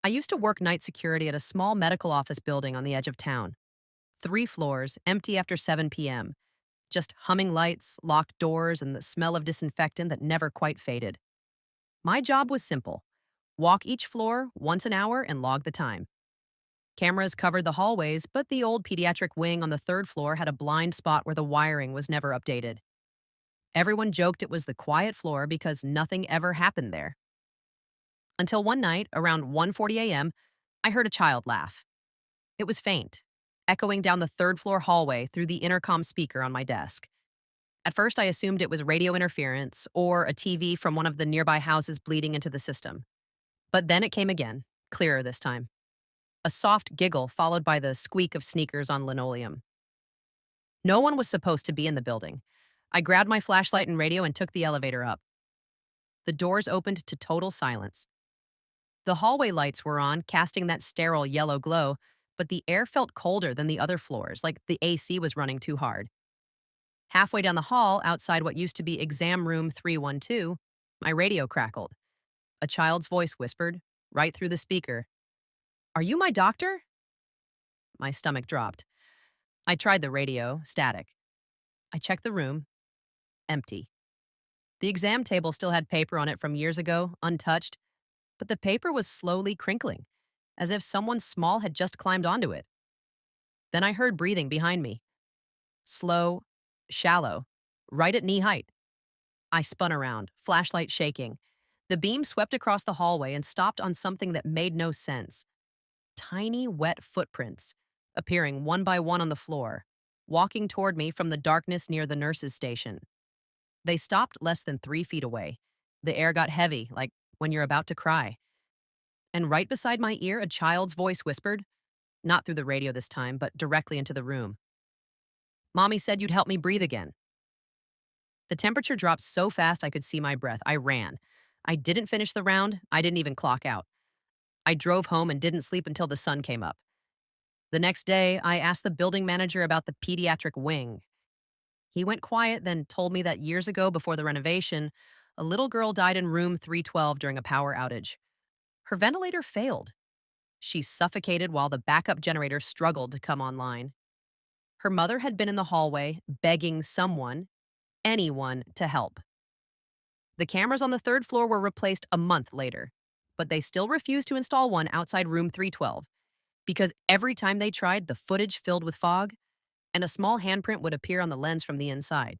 I used to work night security at a small medical office building on the edge of town. 3 floors, empty after 7 p.m. Just humming lights, locked doors, and the smell of disinfectant that never quite faded. My job was simple: walk each floor once an hour and log the time. Cameras covered the hallways, but the old pediatric wing on the third floor had a blind spot where the wiring was never updated. Everyone joked it was the quiet floor because nothing ever happened there. Until one night, around 1:40 a.m., I heard a child laugh. It was faint, echoing down the third floor hallway through the intercom speaker on my desk. At first, I assumed it was radio interference or a TV from one of the nearby houses bleeding into the system. But then it came again, clearer this time. A soft giggle followed by the squeak of sneakers on linoleum. No one was supposed to be in the building. I grabbed my flashlight and radio and took the elevator up. The doors opened to total silence. The hallway lights were on, casting that sterile yellow glow, but the air felt colder than the other floors, like the AC was running too hard. Halfway down the hall, outside what used to be exam room 312, my radio crackled. A child's voice whispered, right through the speaker, "Are you my doctor?" My stomach dropped. I tried the radio, static. I checked the room, empty. The exam table still had paper on it from years ago, untouched, but the paper was slowly crinkling, as if someone small had just climbed onto it. Then I heard breathing behind me. Slow, shallow, right at knee height. I spun around, flashlight shaking. The beam swept across the hallway and stopped on something that made no sense. Tiny, wet footprints, appearing one by one on the floor, walking toward me from the darkness near the nurse's station. They stopped less than 3 feet away. The air got heavy, like when you're about to cry. And right beside my ear, a child's voice whispered, not through the radio this time, but directly into the room. "Mommy said you'd help me breathe again." The temperature dropped so fast I could see my breath. I ran. I didn't finish the round. I didn't even clock out. I drove home and didn't sleep until the sun came up. The next day, I asked the building manager about the pediatric wing. He went quiet, then told me that years ago, before the renovation, a little girl died in room 312 during a power outage. Her ventilator failed. She suffocated while the backup generator struggled to come online. Her mother had been in the hallway, begging someone, anyone, to help. The cameras on the third floor were replaced a month later, but they still refused to install one outside room 312 because every time they tried, the footage filled with fog and a small handprint would appear on the lens from the inside.